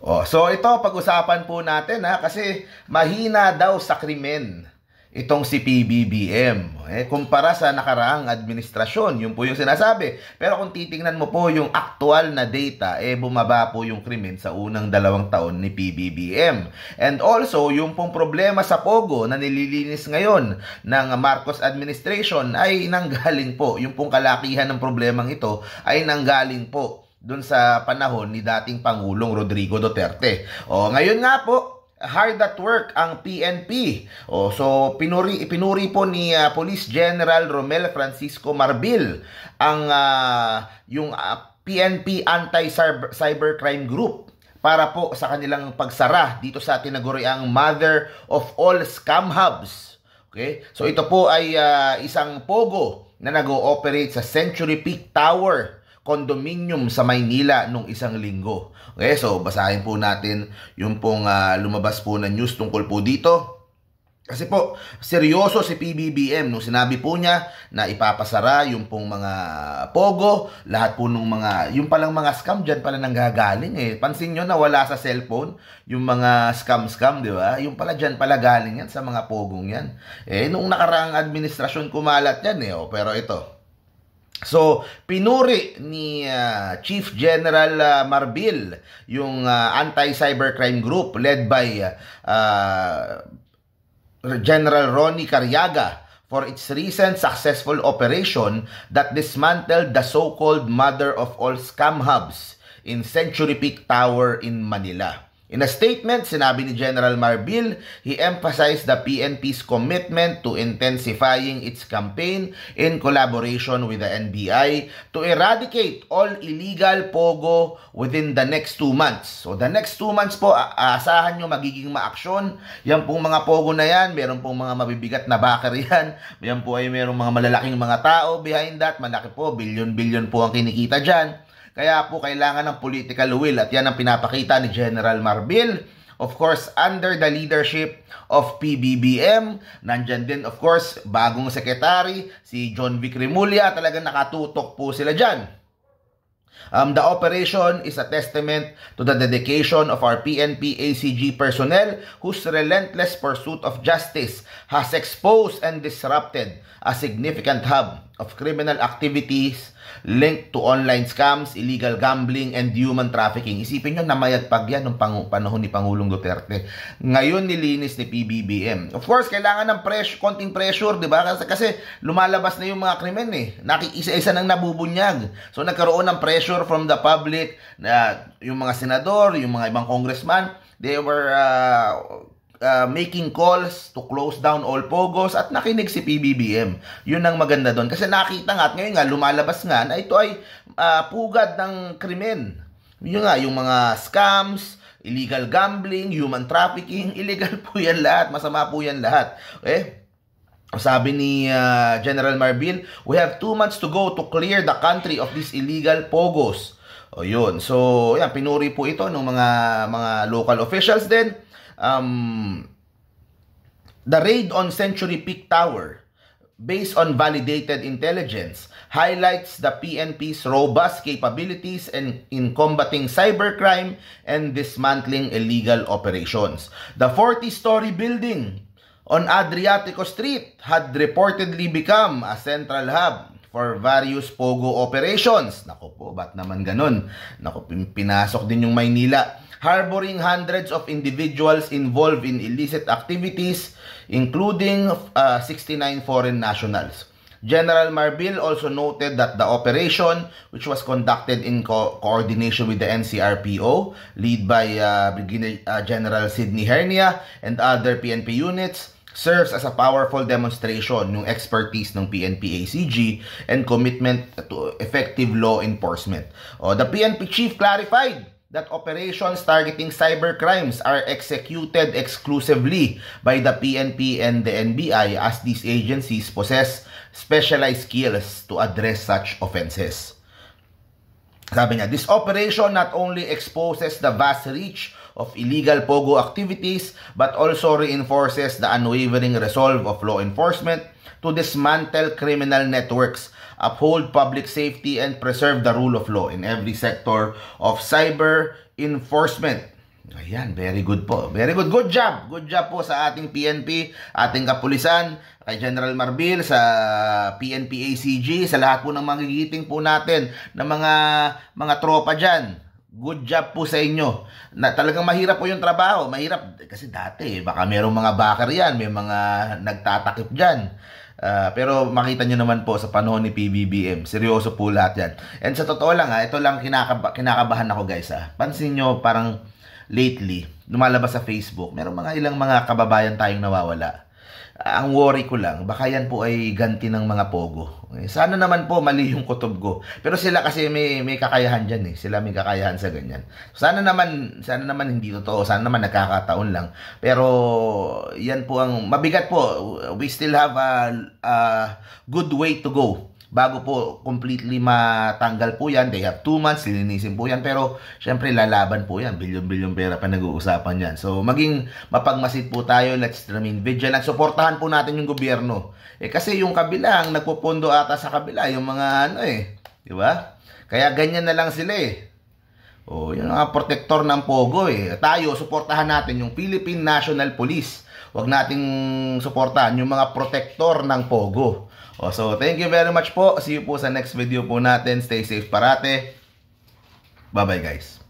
So ito pag-usapan po natin kasi mahina daw sa krimen itong si PBBM. Kumpara sa nakaraang administrasyon, yun po yung sinasabi. Pero kung titingnan mo po yung actual na data, bumaba po yung krimen sa unang 2 taon ni PBBM. And also, yung pong problema sa Pogo na nililinis ngayon ng Marcos administration ay nanggaling po. Yung pong kalakihan ng problemang ito ay nanggaling po doon sa panahon ni dating Pangulong Rodrigo Duterte. Ngayon nga po, hard at work ang PNP. So pinuri po ni Police General Romel Francisco Marbil ang yung PNP Anti-Cybercrime Group para po sa kanilang pagsara dito sa tinaguriang mother of all scam hubs. Okay? So ito po ay isang pogo na nag-ooperate sa Century Peak Tower condominium sa Maynila nung isang linggo. Okay, so basahin po natin yung pong lumabas po na news tungkol po dito. Kasi po, seryoso si PBBM nung sinabi po niya na ipapasara yung pong mga pogo, lahat po nung mga, yung palang mga scam dyan pala nanggagaling Pansin nyo na wala sa cellphone, yung mga scam, di ba? Yung pala dyan pala galing yan sa mga pogong yan. Nung nakaraang administrasyon kumalat yan pero ito. So, pinuri ni Chief General Marbil yung Anti-Cybercrime Group led by General Ronnie Cariaga for its recent successful operation that dismantled the so-called mother of all scam hubs in Century Peak Tower in Manila. In a statement, sinabi ni General Marbil, he emphasized the PNP's commitment to intensifying its campaign in collaboration with the NBI to eradicate all illegal pogo within the next 2 months. So the next 2 months po, asahan nyo magiging maaksyon. Yan pong mga pogo na yan, meron pong mga mabibigat na backer yan. Yan po ay merong mga malalaking mga tao behind that. Malaki po, bilyon-bilyon po ang kinikita dyan. Kaya po kailangan ng political will at yan ang pinapakita ni General Marbil. Of course, under the leadership of PBBM, nandyan din of course bagong secretary, si John Vic Remulla, talagang nakatutok po sila dyan. The operation is a testament to the dedication of our PNP ACG personnel whose relentless pursuit of justice has exposed and disrupted a significant hub of criminal activities linked to online scams, illegal gambling, and human trafficking. Isipin nyo, namayagpag yan ng panahon ni Pangulong Duterte. Ngayon, nilinis ni PBBM. Of course, kailangan ng konting pressure, di ba? Kasi lumalabas na yung mga krimen Isa-isa nang nabubunyag. So, nagkaroon ng pressure from the public, yung mga senador, yung mga ibang congressman, they were making calls to close down all pogos at nakinig si PBBM. Yun ang maganda doon. Kasi nakita nga at ngayon nga lumalabas nga na ito ay pugad ng krimen. Yun nga, yung mga scams, illegal gambling, human trafficking, illegal po yan lahat. Masama po yan lahat. Okay? Sabi ni General Marbil, we have 2 months to go to clear the country of these illegal pogos. Yun. So, yan, pinuri po ito ng mga local officials din. The raid on Century Peak Tower, based on validated intelligence, highlights the PNP's robust capabilities in combating cybercrime and dismantling illegal operations. The 40-story building on Adriatico Street had reportedly become a central hub for various pogo operations. Naku po, ba't naman ganun? Naku, pinasok din yung Maynila. Harboring hundreds of individuals involved in illicit activities, including 69 foreign nationals. General Marbil also noted that the operation, which was conducted in coordination with the NCRPO, led by Brigadier General Sidney Hernia and other PNP units, serves as a powerful demonstration ng expertise ng PNP-ACG and commitment to effective law enforcement. The PNP chief clarified that operations targeting cybercrimes are executed exclusively by the PNP and the NBI as these agencies possess specialized skills to address such offenses. Sabi niya, this operation not only exposes the vast reach of illegal pogo activities but also reinforces the unwavering resolve of law enforcement to dismantle criminal networks, uphold public safety, and preserve the rule of law in every sector of cyber enforcement. Ayan, very good po. Very good. Good job. Good job po sa ating PNP, ating kapulisan, kay General Marbil, sa PNP ACG, sa lahat po ng magigiting po natin ng mga tropa dyan. Good job po sa inyo. Talagang mahirap po yung trabaho. Mahirap kasi dati, baka merong mga backer yan, may mga nagtatakip dyan. Pero makita nyo naman po sa panahon ni PBBM, seryoso po lahat yan. And sa totoo lang ito lang kinakabahan ako guys Pansin nyo parang lately, lumalabas sa Facebook, merong ilang mga kababayan tayong nawawala. Ang worry ko lang, baka yan po ay ganti ng mga pogo. Sana naman po mali yung kutob ko. Pero sila kasi may kakayahan dyan Sila may kakayahan sa ganyan. Sana naman hindi totoo. Sana naman nagkakataon lang. Pero yan po ang mabigat po. We still have a good way to go bago po completely matanggal po yan. They have 2 months, lilinisin po yan. Pero, syempre, lalaban po yan. Bilyon-bilyon pera pa nag-uusapan yan. So, maging mapagmasid po tayo. Let's remain vigilant. Supportahan po natin yung gobyerno. Kasi yung kabila, ang nagpupundo ata sa kabila, yung mga di ba? Kaya ganyan na lang sila yung mga protektor ng Pogo Tayo, suportahan natin yung Philippine National Police. Huwag nating suportahan yung mga protektor ng Pogo. So, thank you very much po. See you po sa next video po natin. Stay safe parate. Bye-bye guys.